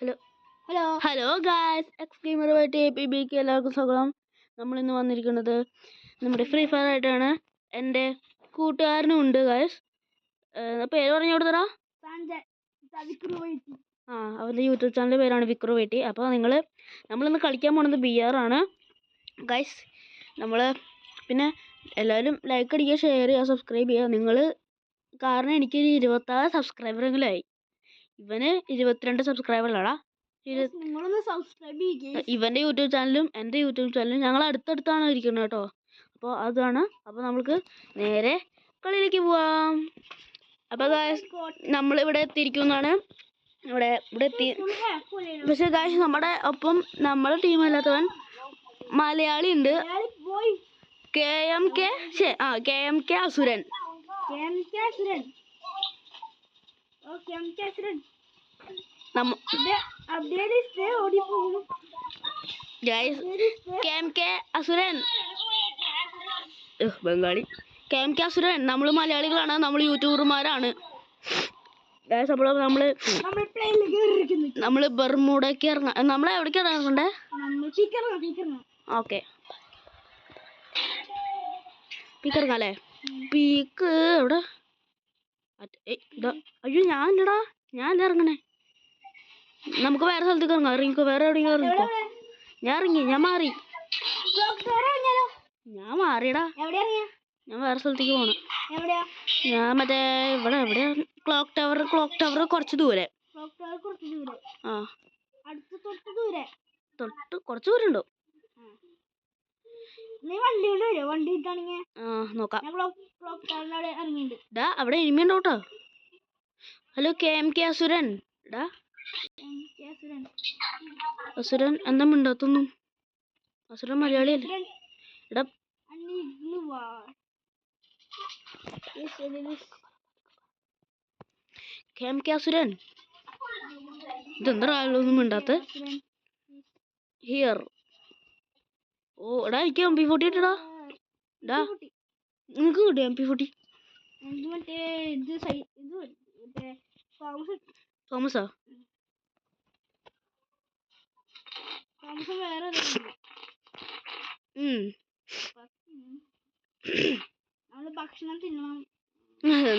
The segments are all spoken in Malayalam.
Hello hello hello guys, X ഗെയിമറുമായിട്ട് APBക്ക് എല്ലാവർക്കും സ്വാഗതം. നമ്മളിന്ന് വന്നിരിക്കുന്നത് നമ്മുടെ ഫ്രീ ഫയർ ആയിട്ടാണ്. എൻ്റെ കൂട്ടുകാരനും ഉണ്ട് ഗായ്സ്. പേര് പറഞ്ഞു കൊടുത്തടാ. അവൻ്റെ യൂട്യൂബ് ചാനലിൻ്റെ പേരാണ് വിക്രുവേട്ടി. അപ്പോൾ നമ്മളിന്ന് കളിക്കാൻ പോണത് BR ആണ് ഗായ്സ്. പിന്നെ എല്ലാവരും ലൈക്ക് അടിക്കുക, ഷെയർ ചെയ്യുക, സബ്സ്ക്രൈബ് ചെയ്യുക. നിങ്ങൾ കാരണം എനിക്കൊരു 26 സബ്സ്ക്രൈബറെങ്കിലും ആയി. ഇവന് 22 സബ്സ്ക്രൈബറിലാടാ. ഇവന്റെ യൂട്യൂബ് ചാനലും എൻ്റെ യൂട്യൂബ് ചാനലും ഞങ്ങൾ അടുത്തടുത്താണ് ഇരിക്കുന്നത് കേട്ടോ. അപ്പോൾ അതാണ്. അപ്പോൾ നമുക്ക് നേരെ കളിയിലേക്ക് പോവാം. അപ്പോൾ ഗായ്സ്, നമ്മളിവിടെ എത്തിയിരിക്കുന്നതാണ്. ഇവിടെ എത്തി. പക്ഷെ ഗായ്സ്, നമ്മുടെ ഒപ്പം നമ്മുടെ ടീമല്ലാത്തവൻ മലയാളി ഉണ്ട്. KMK അസുരൻ. KMK അസുരൻ ബംഗാളി. KMK അസുരൻ. നമ്മൾ മലയാളികളാണ്, നമ്മൾ യൂട്യൂബർമാരാണ്. നമ്മള് ബർമൂഡയ്ക്ക് ഇറങ്ങാം. നമ്മളെ എവിടേക്ക് ഇറങ്ങണ്ടേ? ഓക്കെ, പീക്ക് ഇറങ്ങാം അല്ലേ? പീക്ക് എവിടെ? അയ്യോ, ഞാനല്ല ഇറങ്ങണേ. നമുക്ക് വേറെ സ്ഥലത്തേക്ക് ഇറങ്ങാം. ഇറങ്ങിക്കോ, വേറെ എവിടെയെങ്കിലും ഇറങ്ങിക്കോ. ഞാൻ മാറിയടാ. ഞാൻ വേറെ സ്ഥലത്തേക്ക് പോണം. ഞാൻ മറ്റേ ഇവിടെ എവിടെയാ? ക്ലോക്ക് ടവർ കുറച്ച് ദൂരെ. തൊട്ട് കുറച്ച് ദൂരം ഉണ്ടോ? നോക്കാം. അവിടെ എനിമിയുണ്ടോ കേട്ടോ. ഹലോ KMK അസുരൻ. അസുരൻ എന്താ മിണ്ടാത്തൊന്നും? അസുരൻ മലയാളിയല്ലേ? KMK അസുരൻ, ഇതെന്താ ഒന്നും മിണ്ടാത്ത? ഹിയർ. എനിക്ക് MP40 ഇട്ടടാ. നിനക്ക് കിട്ടിയ MP40? തോമസാ?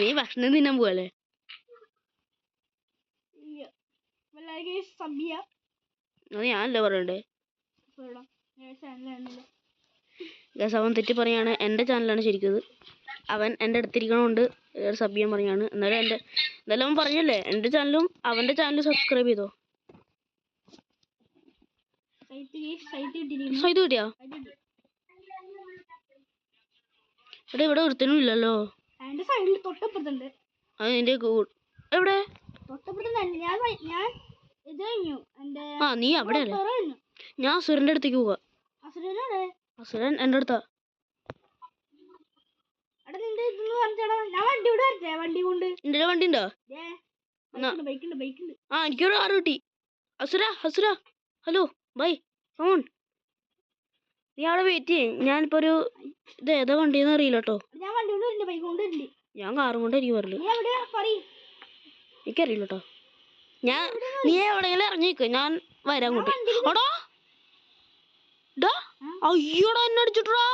നീ ഭക്ഷണം തിന്നാൻ പോവല്ലേ? ഞാനല്ലേ പറയണ്ടേ? അവൻ തെറ്റി പറയാണ്. എൻ്റെ ചാനലാണ് ശരിക്കത്. അവൻ എൻ്റെ അടുത്തിരിക്കണോണ്ട് സബ് ചെയ്യാൻ പറയാണ്. എന്നാലും അവൻ പറഞ്ഞല്ലേ, എൻ്റെ ചാനലും അവൻ്റെ ചാനലും സബ്സ്ക്രൈബ് ചെയ്തോ. സൈറ്റ് കിട്ടിയാ? ഇവിടെ ഒരുത്തനും ഇല്ലല്ലോ. അതിന്റെ എവിടെ? നീ അവിടെ അല്ലേ? ഞാൻ അസുരന്റെ അടുത്തേക്ക് പോവാ. അസുരൻ എൻ്റെ അടുത്താ. എന്റെ വണ്ടി ഉണ്ടോ? എനിക്കൊരു കാറ് കിട്ടി. അസുര ഹലോ, ബൈ. ഫോൺ നീ അവിടെ വെയിറ്റ് ചെയ്യ്. ഞാനിപ്പോ ഇത് ഏതാ വണ്ടിന്ന് അറിയില്ല കേട്ടോ. ഞാൻ കാറും കൊണ്ടായിരിക്കും വരല്. എനിക്കറിയില്ല കേട്ടോ. നീ എവിടെയെങ്കിലും ഇറങ്ങിക്ക്, ഞാൻ വരാൻ അങ്ങോട്ട്. അയ്യോടാ, എന്നെ അടിച്ചിട്ടാ.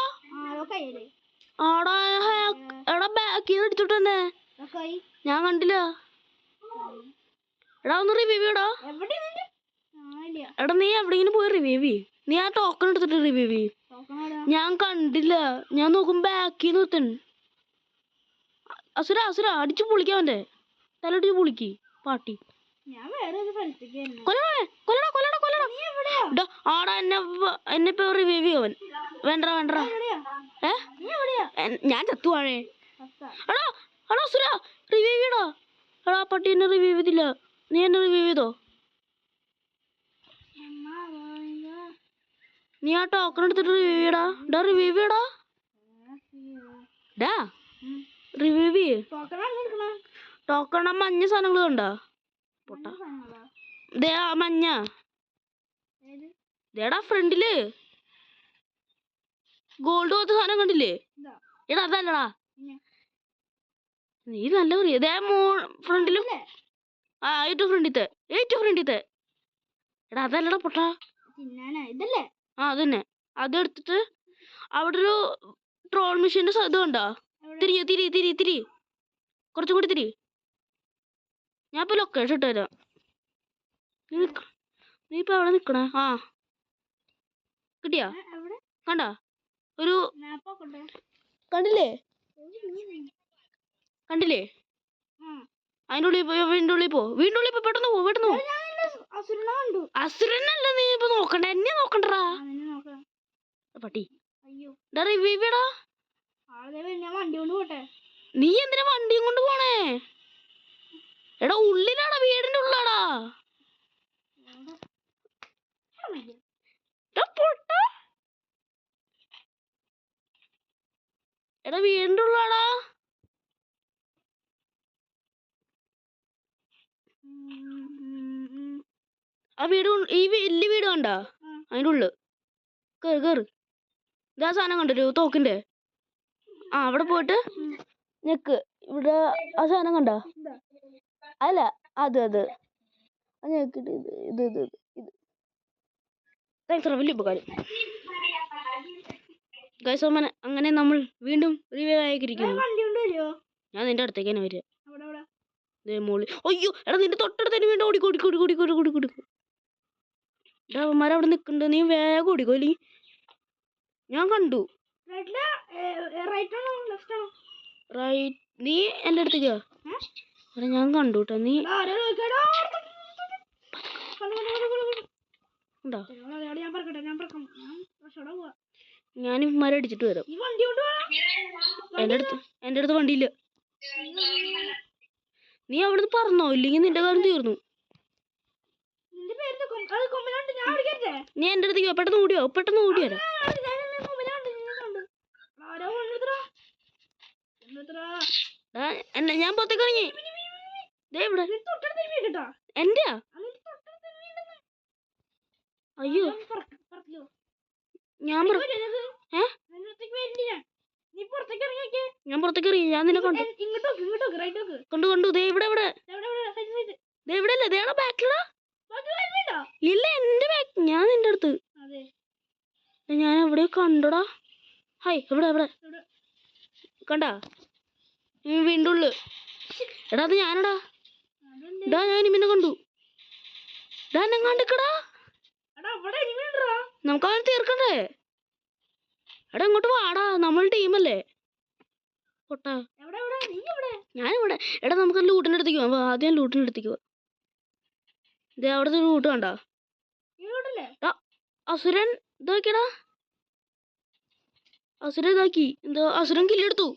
ബാക്കിന്ന് അടിച്ചിട്ടെന്നെ. ഞാൻ കണ്ടില്ല. ഒന്ന് റിവൈവ് ചെയ്യടാ. നീ എവിടെയെങ്കിലും പോയി റിവൈവ് ചെയ്യ്. നീ ആ ടോക്കൺ എടുത്തിട്ട് റിവൈവ് ചെയ്യ്. ഞാൻ കണ്ടില്ല. ഞാൻ നോക്കും ബാക്കിന്ന് നിർത്തൻ. അസുര അടിച്ചു പൊളിക്കാൻ. അവന്റെ തലടിച്ച് പൊളിക്ക് പാട്ടി. എന്നെ ഇപ്പൊ റിവൈവ് ചെയ്യവൻ. വേണ്ട. ഞാൻ ചത്തുവാഴേ. അസുര റിവൈവ് ചെയ്യടാ. പട്ടി എന്നെ റിവൈവ് ചെയ്തില്ല. നീ എന്നെ റിവൈവ് ചെയ്തോ? നീ ആ ടോക്കൺ എടുത്തിട്ട് റിവൈവ് ചെയ്യടാ. റിവൈവ് ചെയ്യടാ. റിവൈവ് ചെയ്യ്. ടോക്കൺ മഞ്ഞ സാധനങ്ങൾ കണ്ടാ? മഞ്ഞ ദേടാ ഫ്രണ്ടില് ഗോൾഡ് പോലത്തെ സാധനം കണ്ടില്ലേ? അതല്ലടാ. നീ നല്ല ഫ്രണ്ടിലും. ഏറ്റവും ഫ്രണ്ടിത്തെ എടാ അതല്ലടാ പൊട്ടാ. തിന്നാനാ ഇതല്ലേ? ആ അതന്നെ. അതെടുത്തിട്ട് അവിടെ ഒരു ട്രോൾ മെഷീന്റെ ഇത് കണ്ടോ? തിരി കുറച്ചും കൂടി തിരി. ഞാൻ ഇപ്പൊ ലൊക്കേഷൻ ഇട്ട് തരാം. നീ ഇപ്പൊ എവിടെ നിക്കണേ? ആ കിട്ടിയാ? കണ്ടാ? ഒരു കണ്ടില്ലേ? കണ്ടില്ലേ? അതിന്റെ ഉള്ളിൽ പോയി വീണ്ടും ഉള്ളിൽ പോ പെട്ടെന്ന് പോ. അസുരനല്ല നീ ഇപ്പൊ നോക്കണ്ട, എന്നെ നോക്കണ്ടടാ പട്ടി. റിവ്യൂടാ. നീ എന്തിനാ വണ്ടിയും കൊണ്ട് പോണേ? എടാ ഉള്ളിലാടാ, വീടിന്റെ ഉള്ളാടാ. എടാ വീടിന്റെ ഉള്ളാടാ. ആ വീട്, ഈ വലിയ വീട് കണ്ടാ? അതിന്റെ ഉള്ളു കേറ്. ഇതാ സാധനം കണ്ടൊരു തോക്കിന്റെ. ആ അവിടെ പോയിട്ട് നിക്ക്. ഇവിടെ ആ സാധനം കണ്ട? അല്ല അത് ഞെക്കിട്ട് ഇത് വലിയ ഉപകാരം. അങ്ങനെ നമ്മൾ വീണ്ടും റിവൈവ് ആയിരിക്കുന്നു. ഞാൻ നിന്റെ അടുത്തേക്ക് തന്നെ വരിക. അയ്യോ എടാ നിന്റെ തൊട്ടടുത്ത് വീണ്ടും ഓടിക്കോടി. അവന്മാരവിടെ നിക്കണ്ട്, നീ വേഗം ഓടിക്കോ. ഞാൻ കണ്ടു. റൈറ്റ്. നീ എന്റെ അടുത്തേക്ക് ഞാൻ കണ്ടു കേട്ടോ. നീ ഉണ്ടോ? ഞാൻ ഇവന്മാരെ അടിച്ചിട്ട് വരാം. എന്റെ അടുത്ത് വണ്ടിയില്ല. നീ അവിടുന്ന് പറഞ്ഞോ, ഇല്ലെങ്കിൽ നിന്റെ കാര്യം തീർന്നു. നീ എന്റെ അടുത്തേക്ക് പെട്ടെന്ന് ഓടി വരാം. ഞാൻ പുറത്തേക്ക് ഇറങ്ങി. എന്റെയാ? അയ്യോ ഞാൻ പുറത്തേക്ക് ഇറങ്ങി. ഞാൻ നിന്നെ കണ്ടു. ദേ ഇവിടെ അല്ലേ ബാക്കിലടാ. ഇല്ല എന്റെ ബാക്ക്. ഞാൻ നിന്റെ അടുത്ത്. ഞാൻ എവിടെ കണ്ടടാ. ഹായ് എവിടെ കണ്ടാ? വീണ്ടും ഉള്ളു. എടാ അത് ഞാനടാ. ഞാൻ ഇനിമിനെ കണ്ടു. എന്നെ കണ്ടിക്കടാ. നമുക്ക് അവനെ തീർക്കണ്ടേ? എടാ ഇങ്ങോട്ട് വാടാ, നമ്മൾ ടീമല്ലേ പൊട്ടാ. ഞാനിവിടെ. എടാ നമുക്ക് ലൂട്ടിന്റെ അടുത്തേക്ക് പോവാം. ആദ്യം ലൂട്ടിന്റെ അടുത്തേക്ക് പോവാം. ഇതേ അവിടുത്തെ ലൂട്ട് കണ്ടാ? അസുരൻ ഇതാക്കിയടാ. അസുരൻ ഇതാക്കി. എന്തോ അസുരൻ കില്ലെടുത്തു.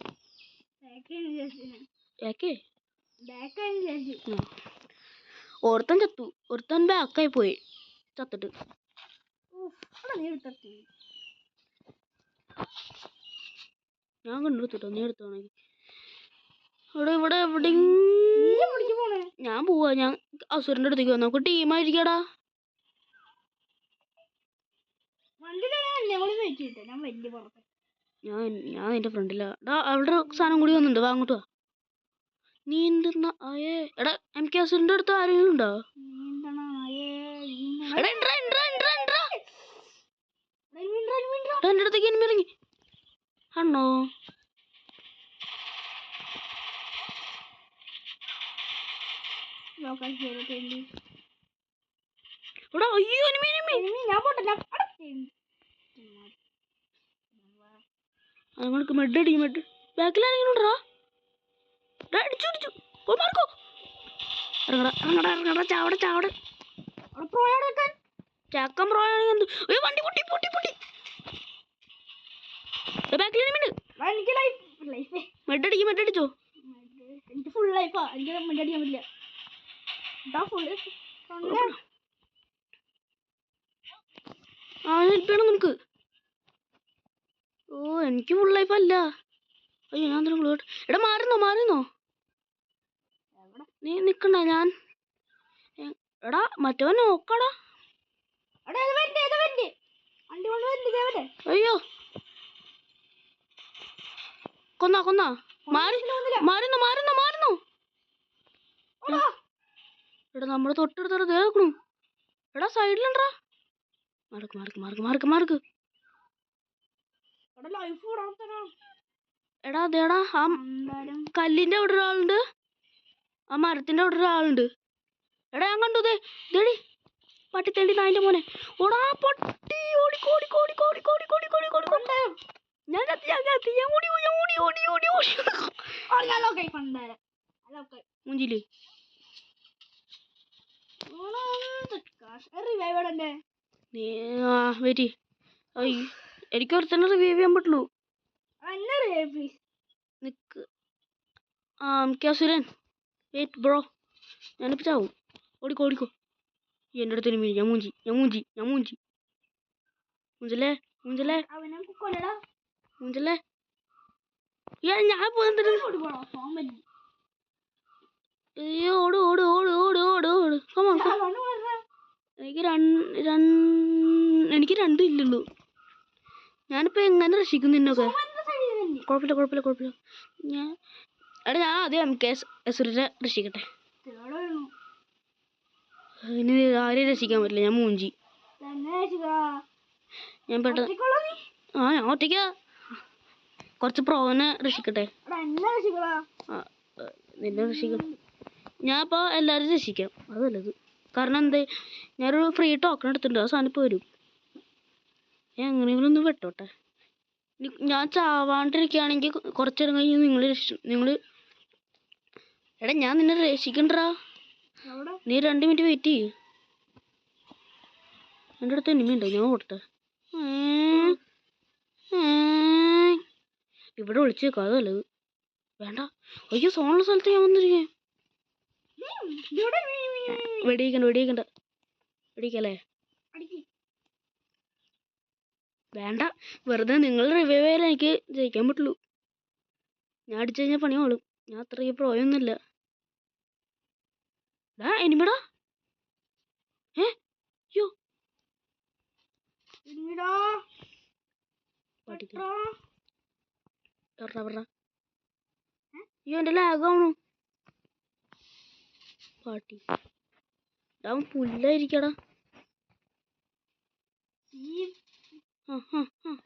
ഒരുത്തൻ ചത്തു. ഒരുത്തൻ ബാക്കായി പോയി ചത്തിട്ട്. ഞാൻ കണ്ടെടുത്തിട്ടോ. നീ എടുത്തോണെങ്കിൽ ഇവിടെ എവിടെ ഞാൻ പോവാ. ഞാൻ അസുരന്റെ അടുത്തേക്ക് വന്നു. നമുക്ക് ടീമായിരിക്കടാ. ഞാൻ നിന്റെ ഫ്രണ്ടിലാ. അവിടെ സാധനം കൂടി വന്നിട്ടുണ്ട്. അങ്ങോട്ട് വാ. നീ എന്തെന്നാ ആയേ? എടാ എനിക്ക് അസുരന്റെ അടുത്ത് ആരെങ്കിലും ഉണ്ടോ? എന്റെ അടുത്തേക്ക് ഇനി ഇറങ്ങി ആണോ? അയ്യോ അങ്ങോട്ട് മെഡ് ബാക്കിലാരെങ്കിലും ഉണ്ടോ? അടിച്ചു മാർക്കോ. ഇറങ്ങടാ ചാവട. ചാക്കം പ്രോയാണെങ്കിൽ വണ്ടി പൊട്ടി. മെഡടിച്ചോ. എനിക്ക് ഫുൾ ലൈഫാ. എനിക്ക് മെഡടിക്കാൻ പറ്റില്ല. ഹെൽപ്പ് ചെയ്യണം നിനക്ക്. എനിക്ക് ഫുൾ ലൈഫ് അല്ല. അയ്യോ ഞാൻ എടാ മാറുന്നോ? നീ നിക്കണ്ട. ഞാൻ എടാ മറ്റവൻ നോക്കടാ. അയ്യോ കൊന്ന മാറുന്നു. എടാ നമ്മുടെ തൊട്ടടുത്തോടെ കേൾക്കണു. എടാ സൈഡിലുണ്ടാ. Mark mark mark mark mark. എടാ ലൈഫ് കൂടാത്തടാ. എടാ അതേടാ ആ കല്ലിന്റെ അവിടെ ഒരാളുണ്ട്, ആ മരത്തിന്റെ അവിടെ ഒരാളുണ്ട്. എടാ ഞാൻ കണ്ടു. ഇതേടി പട്ടി തേടി നായിന്റെ മോനെ. ഓടാ പട്ടി ഓടി കോടി കോടി കോടി കോടി കോടി കോടി കോടി കോടി. ഞാൻ കത്തി ഞാൻ കത്തി ഞാൻ ഓടി ഓടി ഓടി ഓടി ഓടി ഓടി. മുഞ്ചില് വെരി. എനിക്ക് ഒരുത്തന്നെ റിവൈവ് ചെയ്യാൻ പറ്റുള്ളൂ. നിക്ക് സുരൻ വെയിറ്റ് ബ്രോ. ഞാനിപ്പോ ചാവും. ഓടിക്കോ ഓടിക്കോ. എൻ്റെ അടുത്ത് ഞാൻ മൂഞ്ചി ഞാൻ മൂഞ്ചി ഞാൻ മൂഞ്ചി. മുഞ്ചല്ലേ മുഞ്ചല്ലേ മുഞ്ചല്ലേ. ഞാൻ പോയി. അയ്യോ ഓട് ഓട് ഓട് ഓട് ഓട് ഓട്. എനിക്ക് രണ്ടും ഇല്ലല്ലോ. ഞാനിപ്പോ എങ്ങനെ രക്ഷിക്കും നിന്നൊക്കെ? കുഴപ്പമില്ല കുഴപ്പമില്ല കുഴപ്പമില്ല. ഞാൻ ആദ്യം MK അസുരനെ രക്ഷിക്കട്ടെ. ഇനി ആരെയും രക്ഷിക്കാൻ പറ്റില്ല. ഞാൻ മൂഞ്ചി. ഞാൻ പെട്ടെന്ന് ഞാൻ ഒറ്റയ്ക്കാ. കുറച്ച് പ്രോനെ രക്ഷിക്കട്ടെ. നിന്നെ രക്ഷിക്കണം. ഞാൻ ഇപ്പോൾ എല്ലാവരും രക്ഷിക്കാം. അത് നല്ലത്. കാരണം എന്തേ, ഞാനൊരു ഫ്രീ ടോക്കൺ എടുത്തിട്ടുണ്ട്. ആ സാധനം ഇപ്പോൾ വരും. ഞാൻ എങ്ങനെയെങ്കിലും ഒന്ന് വെട്ടോട്ടെ. ഞാൻ ചാവാണ്ടിരിക്കുകയാണെങ്കിൽ കുറച്ചേരം കഴിഞ്ഞ് നിങ്ങൾ എടാ ഞാൻ നിന്നെ രക്ഷിക്കണ്ടാ. നീ 2 മിനിറ്റ് വെയിറ്റ് ചെയ്യ്. എൻ്റെ അടുത്ത് എനിമിയുണ്ടോ? ഞാൻ ഓടട്ടെ. ഇവിടെ വിളിച്ചു വെക്കാം. അത് നല്ലത്. വേണ്ട. അയ്യോ സോണുള്ള സ്ഥലത്ത് ഞാൻ വന്നിരിക്കേ. വെടിയിക്കണ്ട വെടിയിക്കണ്ട വെടിക്കല്ലേ. വേണ്ട. വെറുതെ നിങ്ങൾ റിവൈവ് ചെയ്യാൻ എനിക്ക് ജയിക്കാൻ പറ്റുള്ളൂ. ഞാൻ അടിച്ചു കഴിഞ്ഞാൽ പണി പോളും. ഞാൻ അത്രയ്ക്ക് പ്രോയൊന്നുമില്ല. എനിമിടാ. യോ അയ്യോ എൻ്റെ ലാഗാവണു. പാട്ടി അവൻ പുല്ലായിരിക്കടാ.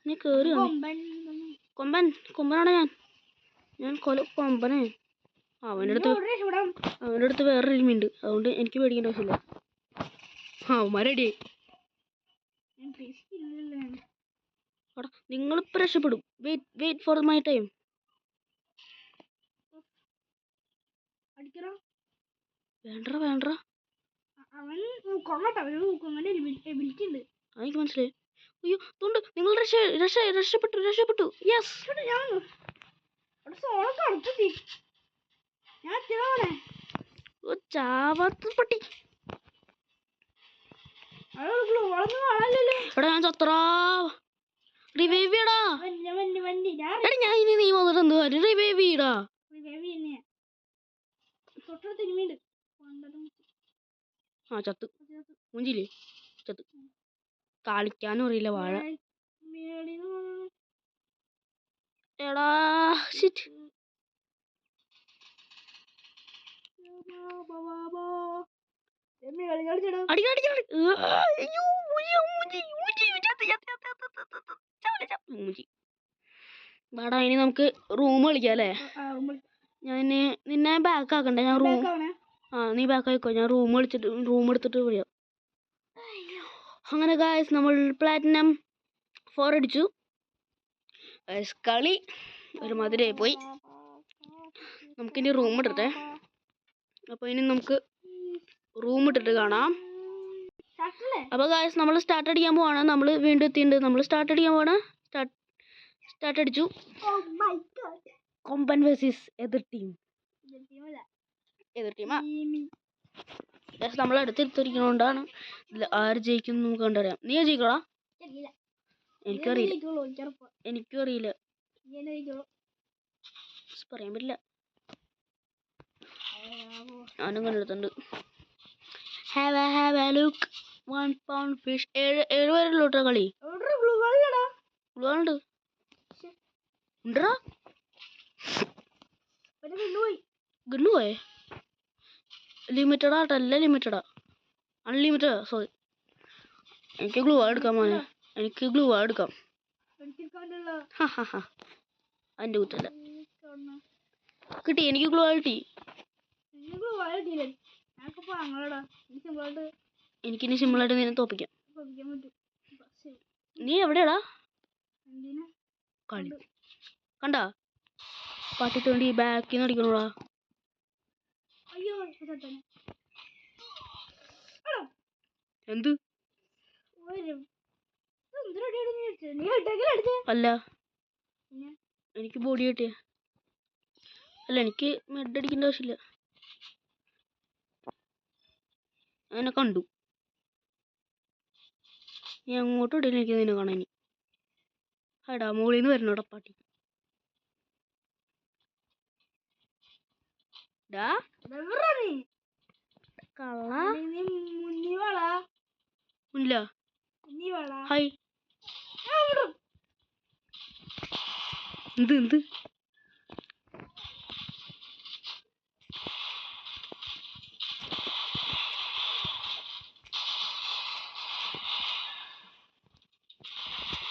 നീ കേറി കൊമ്പൻ. കൊമ്പനാണ് ഞാൻ കൊമ്പനെ. അവൻ്റെ അടുത്ത് വേറൊരു എരുമയുണ്ട്. അതുകൊണ്ട് എനിക്ക് പേടിക്കേണ്ട ആവശ്യമില്ല. അവന്മാരടി. നിങ്ങളിപ്പോൾ രക്ഷപ്പെടും. Wait for my time. വേണ്ട വേണ്ട. എനിക്ക് മനസ്സിലായി. അയ്യോ തൊണ്ട്. നിങ്ങൾ രക്ഷപ്പെട്ടു. യെസ്. ചാവാത്ത പട്ടി. എടാ ഞാൻ ചത്രാ. റിവൈവ് ചെയ്യടാ. എടാ ഞാൻ ഇനി നീ വന്നിട്ട് എന്ത് കാര്യം? റിവൈവ് ചെയ്യടാ. ചത്ത് മുഞ്ചില്ലേ. ചത്ത്. കളിക്കാനും അറിയില്ല വാഴ. എടാ ഷിറ്റ്. വാടാ ഇനി നമുക്ക് റൂം കളിക്കാം അല്ലേ? ഞാൻ നിന്നെ ബാക്ക് ആക്കണ്ടേ? ഞാൻ റൂം നീ ബാക്ക് ആയിക്കോ. ഞാൻ റൂം എടുത്തിട്ട് വിളിയാം. അങ്ങനെ ഗായ്സ് നമ്മൾ പ്ലാറ്റിനം 4 അടിച്ചു. കളി ഒരുമാതിരിയായി പോയി. നമുക്കിനി റൂം ഇടട്ടെ. അപ്പോൾ ഇനി നമുക്ക് റൂം ഇട്ടിട്ട് കാണാം. അപ്പോൾ ഗായ്സ് നമ്മൾ സ്റ്റാർട്ട് അടിക്കാൻ പോവാണ്. നമ്മൾ വീണ്ടും എത്തിയിട്ടുണ്ട്. നമ്മൾ സ്റ്റാർട്ട് അടിക്കാൻ പോവാണ്. സ്റ്റാർട്ട് അടിച്ചു. കൊമ്പൻ വേഴ്സസ് എതിർ ടീമാ. നമ്മൾ അടുത്തിരിക്കുന്നതുകൊണ്ടാണ് ആര് ജയിക്കും നമുക്ക് കണ്ടറിയാം. നീ ജയിക്കടാ. എനിക്കും അറിയില്ല. പറയാൻ പറ്റില്ല. ഞാനും കണ്ടെടുത്തുണ്ട്. Have a look. 1 pound fish. 7 പേരുള്ളൂട്ടോ കളി. ഉണ്ട്. ഉണ്ടടാ. ഗണ്ണു പോയേ. ലിമിറ്റഡാ. അല്ല ലിമിറ്റഡാ. അൺലിമിറ്റഡാ. സോറി എനിക്ക് ഗ്ലൂ എടുക്കാം മോനെ, എനിക്ക് ഗ്ലൂ എടുക്കാം. അതിൻ്റെ കുത്തല്ല കിട്ടി, എനിക്ക് ഗ്ലൂ കിട്ടി. എനിക്കിനി സിമ്പിളായിട്ട് നിന്നെ തോപ്പിക്കാം. നീ എവിടെയാടാ കളി കണ്ടാ? പാട്ടിട്ട് വേണ്ടി ബാക്കിൽ നിന്ന് അടിക്കണോടാ. എന്ത് അല്ല എനിക്ക് ബോഡി കിട്ടിയ അല്ല, എനിക്ക് മെഡ് അടിക്കേണ്ട ആവശ്യമില്ല. അങ്ങനെ കണ്ടു. നീ അങ്ങോട്ടും ഇടയിൽ എനിക്ക് നിന്നെ കാണാൻ. ഹടാ മുകളിൽ നിന്ന് വരണോടാ പാട്ടി. മുന്നില്ല ഹായ്. എന്ത് എന്ത്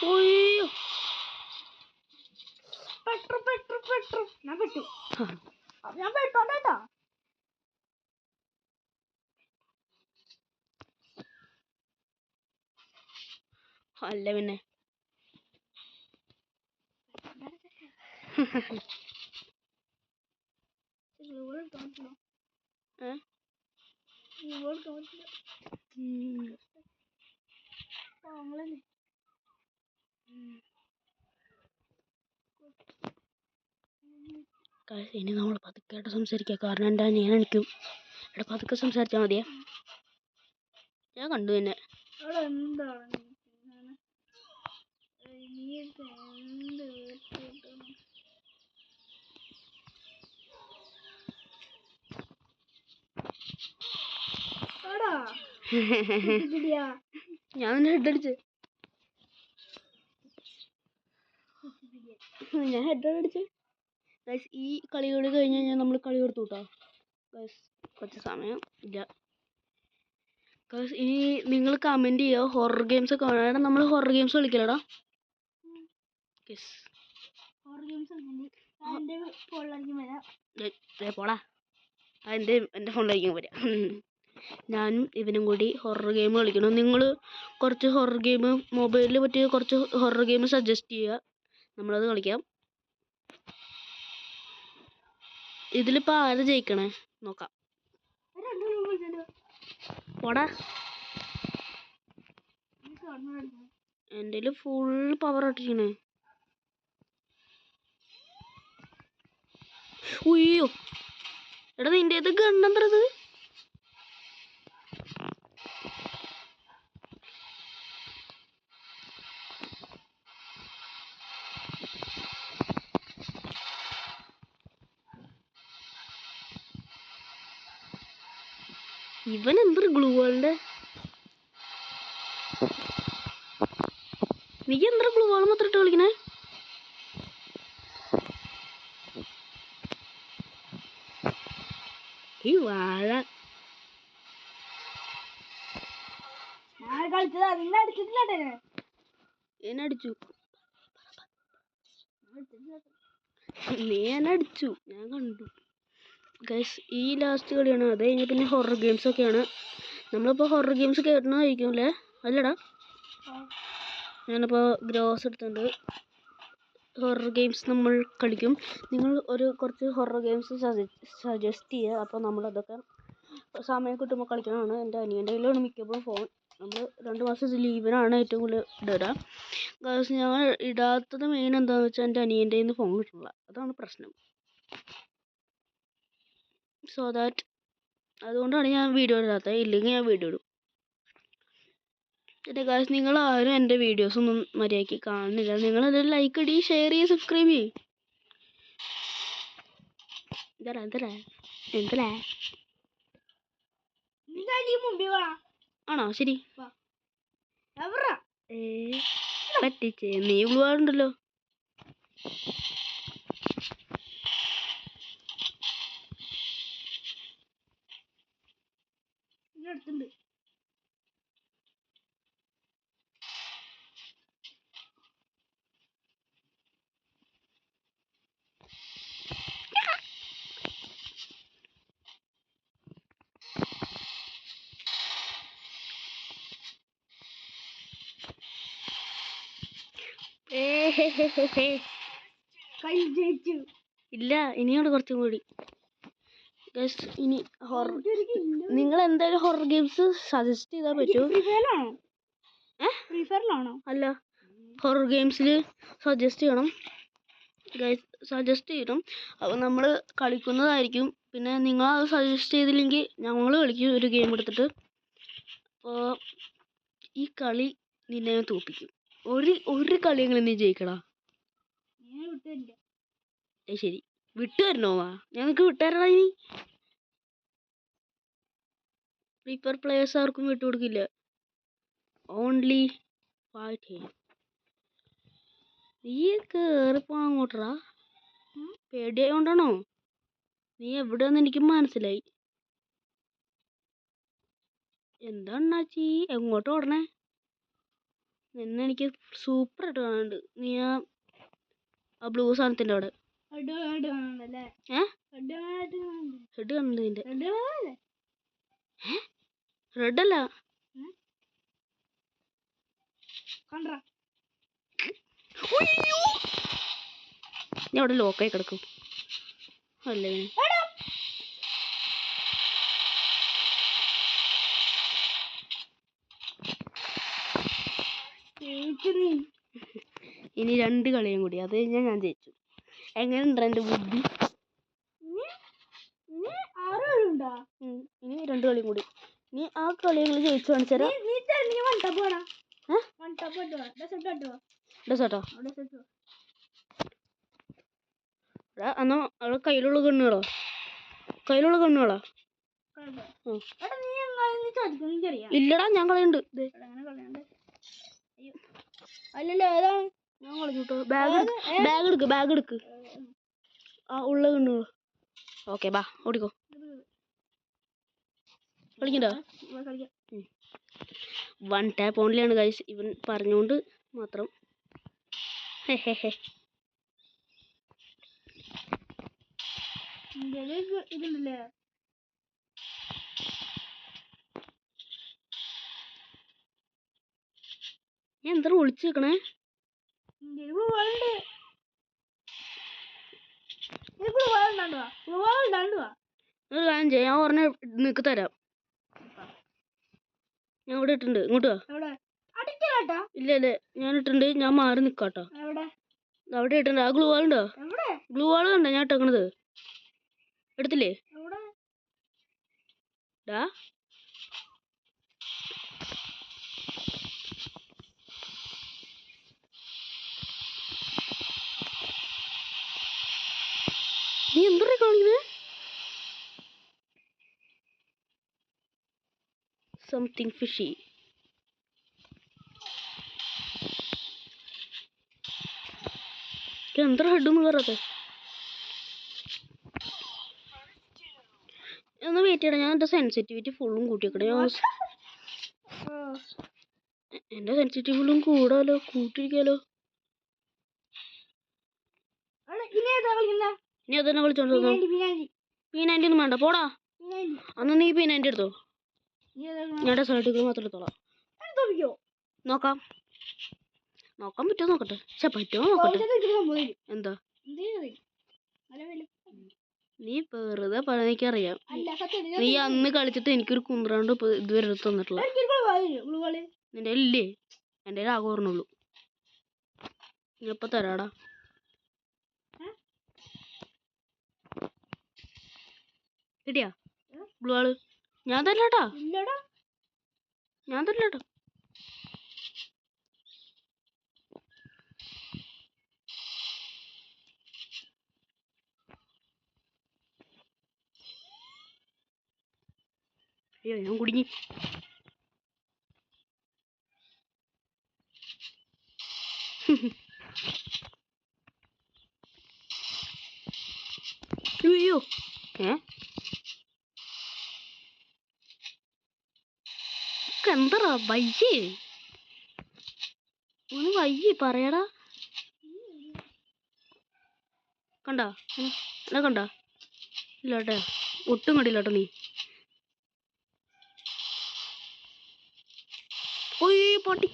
ഓയ്യോ ഞാൻ പെട്ടോട്ടാ. അല്ല പിന്നെ ഇനി നമ്മൾ പതുക്കെയായിട്ട് സംസാരിക്കാം. കാരണം എൻ്റെ അനിയൻ എനിക്കും ഇവിടെ പതുക്കെ സംസാരിച്ചാൽ മതിയേ. ഞാൻ കണ്ടു തന്നെ. ഞാൻ നിന്നെ ഹെഡ് അടിച്ച്. ഞാൻ ഹെഡ് അടിച്ച്. ഗൈസ് ഈ കളികൾ കഴിഞ്ഞ് കഴിഞ്ഞാൽ നമ്മൾ കളി കൊടുത്തു കേട്ടോ ഗൈസ്. കുറച്ച് സമയം ഇല്ല ഗൈസ്. ഇനി നിങ്ങൾ കമൻറ്റ് ചെയ്യുക ഹൊറർ ഗെയിംസ് ഒക്കെ വേണം. നമ്മൾ ഹൊറർ ഗെയിംസ് കളിക്കലടാ ഗൈസ്. പോടാ എൻ്റെ ഫോണിലായിരിക്കും വരാം. ഞാനും ഇവനും കൂടി ഹൊറർ ഗെയിം കളിക്കണം. നിങ്ങൾ കുറച്ച് ഹൊറർ ഗെയിം മൊബൈലിൽ പറ്റിയ കുറച്ച് ഹൊറർ ഗെയിം സജസ്റ്റ് ചെയ്യുക, നമ്മളത് കളിക്കാം. ഇതിലിപ്പോൾ ആര് ജയിക്കണേ നോക്കാം. പോടാ എൻ്റെ ഫുൾ പവർ അടിക്കണേ. ഉയ്യോ എടാ നിൻ്റെ ഇത് ഗണ്ണെന്തത്? ഇവൻ എന്തൊരു ഗ്ലൂ വാളിൻ്റെ, നീ എന്താ ഗ്ലൂ വാൾ മാത്രം ഇട്ട് കളിക്കണേ? ഈ വാഴ എന്നെ അടിച്ചു. നീ എന്നെ അടിച്ചു, ഞാൻ കണ്ടു ഗൈസ്. ഈ ലാസ്റ്റ് കളിയാണ്. അത് കഴിഞ്ഞാൽ പിന്നെ ഹൊറർ ഗെയിംസ് ഒക്കെയാണ്. നമ്മളിപ്പോൾ ഹൊറർ ഗെയിംസ് കേട്ടണമായിരിക്കും അല്ലേ? അല്ലടാ ഞാനിപ്പോൾ ഗ്രോസ് എടുത്തിട്ടുണ്ട്. ഹൊറർ ഗെയിംസ് നമ്മൾ കളിക്കും. നിങ്ങൾ കുറച്ച് ഹൊറർ ഗെയിംസ് സജസ്റ്റ് ചെയ്യുക. അപ്പോൾ നമ്മളതൊക്കെ സമയം കിട്ടുമ്പോൾ കളിക്കണതാണ്. എൻ്റെ അനിയൻ്റെ കയ്യിലാണ് മിക്കപ്പോഴും ഫോൺ. നമ്മൾ 2 മാസം ലീവിനാണ് ഏറ്റവും കൂടുതൽ ഇടുക ഗൈസ്. ഞാൻ ഇടാത്തത് മെയിൻ എന്താണെന്ന് വെച്ചാൽ എൻ്റെ അനിയൻ്റെ കയ്യിൽ നിന്ന് ഫോൺ കിട്ടില്ല, അതാണ് പ്രശ്നം. സോ ദാറ്റ് അതുകൊണ്ടാണ് ഞാൻ വീഡിയോ ഇടാത്തത്. ഇല്ലെങ്കിൽ ഞാൻ വീഡിയോ ഇടും. പിന്നെ ഗൈസ് നിങ്ങൾ ആരും എൻ്റെ വീഡിയോസൊന്നും മര്യാദയ്ക്ക് കാണുന്നില്ല. നിങ്ങളത് ലൈക്ക് അടി, ഷെയർ ചെയ്ത് സബ്സ്ക്രൈബ് ചെയ്യും. എന്തരാ ആണോ? ശരി പറ്റിച്ചേ. നീ ഉള്ളവാറുണ്ടല്ലോ. കൈ ജയിച്ചു. ഇല്ല, ഇനിയുണ്ട് കുറച്ചും കൂടി. Guys, ഇനി ഹൊറർ നിങ്ങൾ എന്തായാലും ഹൊറർ ഗെയിംസ് സജസ്റ്റ് ചെയ്താൽ പറ്റൂ. ഫ്രീ ഫയറിലാണോ? അല്ല, ഹൊറർ ഗെയിംസിൽ സജസ്റ്റ് ചെയ്യണം ഗൈസ്, സജസ്റ്റ് ചെയ്യണം. അപ്പോൾ നമ്മൾ കളിക്കുന്നതായിരിക്കും. പിന്നെ നിങ്ങൾ അത് സജസ്റ്റ് ചെയ്തില്ലെങ്കിൽ ഞങ്ങൾ കളിക്കും ഒരു ഗെയിം എടുത്തിട്ട്. അപ്പോൾ ഈ കളി നിന്നെ തോൽപ്പിക്കും. ഒരു കളിയെങ്കിലും നീ ജയിക്കടാ. ശരി, വിട്ടുതരണോവാ? ഞങ്ങൾക്ക് വിട്ടുതരണ. ഇനി ഫ്രീ ഫയർ പ്ലേയേഴ്സ് ആർക്കും വിട്ടുകൊടുക്കില്ല. Only fight. നീ കയറിപ്പോ അങ്ങോട്ടറാ. പേടിയായോണ്ടാണോ? നീ എവിടെയെന്ന് എനിക്ക് മനസ്സിലായി. എന്താ അണ്ണാച്ചി എങ്ങോട്ട് ഓടണേ? നിന്നെ എനിക്ക് സൂപ്പറായിട്ട് കാണുന്നുണ്ട്. നീ ആ ബ്ലൂ സാധനത്തിൻ്റെ അവിടെ. ഹെഡ് കണ്ടുണ്ട് നിന്റെ. റെഡ് അല്ല, ഞാൻ അവിടെ ലോക്കായി കിടക്കും അല്ലേ? ഇനി 2 കളിയും കൂടി, അത് കഴിഞ്ഞാൽ ഞാൻ ജയിച്ചു. എങ്ങനെയുണ്ട് എൻ്റെ ബുദ്ധി? ഇനി 2 കളിയും കൂടി. നീ ആ കളികൾ ജയിച്ചു കാണിച്ചാ. എന്നാ അവിടെ കയ്യിലുള്ള കണ്ണുകളോ? ഇല്ലടാ, ഞാൻ കളയുണ്ട്. അല്ലല്ലോ, ഏതാണ്? ഞാൻ കളഞ്ഞിട്ടോ. ബാഗ് എടുക്ക്. ആ ഉള്ള കണ്ണുകൾ. ഓക്കെ, ബാ ഓടിക്കോ. കളിക്കണ്ടോ? 1 ടാപ്പ് ഓൺലിയാണ് ഗൈസ്. ഇവൻ പറഞ്ഞുകൊണ്ട് മാത്രം. ഇതുണ്ടല്ലേ, ഞാൻ എന്താ ഒളിച്ചു വെക്കണേ? ഒരു കാര്യം ചെയ്യാം, ഞാൻ പറഞ്ഞ നിനക്ക് തരാം. ഞാൻ ഇവിടെ ഇട്ടുണ്ട്. ഇങ്ങോട്ട് വാ. ഇല്ല, ഞാൻ ഇട്ടുണ്ട്. ഞാൻ മാറി നിക്കാട്ടോ. അവിടെ ഇട്ടുണ്ട്. ആ ഗ്ലൂ വാൾ ഉണ്ടോ? ഗ്ലൂ വാൾ കണ്ടോ ഞാൻ ഇട്ടേക്കണത്? എടുത്തില്ലേ? ഡാ, നീ എന്താ കാണിക്കുന്നത്? Something fishy. എന്താ ഹെഡൊന്നും കയറാത്തെ? ഒന്ന് വെയിറ്റ് ചെയ്യണം. ഞാൻ എൻ്റെ സെൻസിറ്റിവിറ്റി ഫുള്ളും കൂട്ടിയേക്കണേ. എൻ്റെ സെൻസിറ്റിവിറ്റി ഫുള്ളും കൂട്ടിയിരിക്കാലോ. ഇനി അതന്നെ കളിച്ചോണ്ട് P90 ഒന്നും വേണ്ട, പോടാ. അന്ന് നീ P90 എടുത്തോ. ഞാൻ സൈഡിൽ മാത്രം എടുത്തോളാം. നോക്കാൻ പറ്റുമോ നോക്കട്ടെ. പറ്റുമോ നോക്കട്ടെ. എന്താ നീ വെറുതെ എനിക്കറിയാം. നീ അന്ന് കളിച്ചിട്ട് എനിക്കൊരു കുന്ത്രാണ്ട് ഇതുവരെ എടുത്ത് തന്നിട്ടില്ല. നിന്റെ ഇല്ലേ? എൻ്റെ ആകെ ഓർമ്മയുള്ളൂ. നീ എപ്പോ തരാടാ? കിട്ടിയാ ബ്ലൂ ആള്? ഞാൻ തരലാട്ടാ. അയ്യോ, ഞാൻ കുടുങ്ങി. അയ്യോ, എന്താ വയ്യേ? ഒന്ന് വയ്യേ പറയടാ. കണ്ടാ എന്നെ കണ്ടാ? ഇല്ലാട്ടെ, ഒട്ടും കണ്ടില്ലാട്ടോ നീ. ഓയ് പൊട്ടി.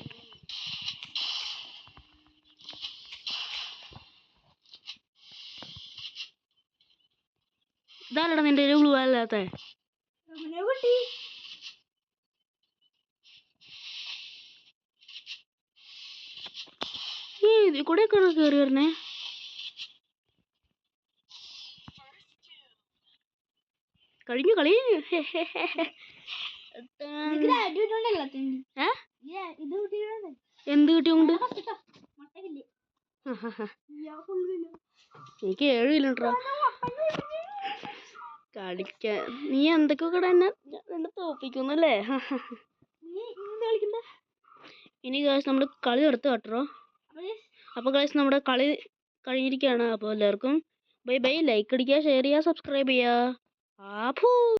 ഇതാലടാ നിന്റെ ഒരു ഗ്ലൂ അല്ലാത്ത അവനെ പൊട്ടി. ഈ ഇതിൽ കൂടെ ഒക്കെ കയറി വരണേ. കഴിഞ്ഞു കളി. നിനക്ക് അടി കിട്ടുണ്ടല്ലോ ഏ ഇത് കിട്ടിയിട്ടുണ്ട്. എന്ത് കിട്ടിയുണ്ട്? മുട്ടയില്ലേ എനിക്ക് 7 കിലോമീറ്ററാ കളിക്കാൻ. നീ എന്തൊക്കെ കൂടെ എന്നെ തോപ്പിക്കുന്നല്ലേ? ഇനി ഗൈസ് നമ്മൾ കളി നിർത്തുക കേട്ടോ. അപ്പോൾ ഗൈസ് നമ്മുടെ കളി കഴിഞ്ഞിരിക്കുകയാണ്. അപ്പോൾ എല്ലാവർക്കും ബൈ ബൈ. ലൈക്ക് അടിക്കുക, ഷെയർ ചെയ്യുക, സബ്സ്ക്രൈബ് ചെയ്യുക. ആപ്പൂ.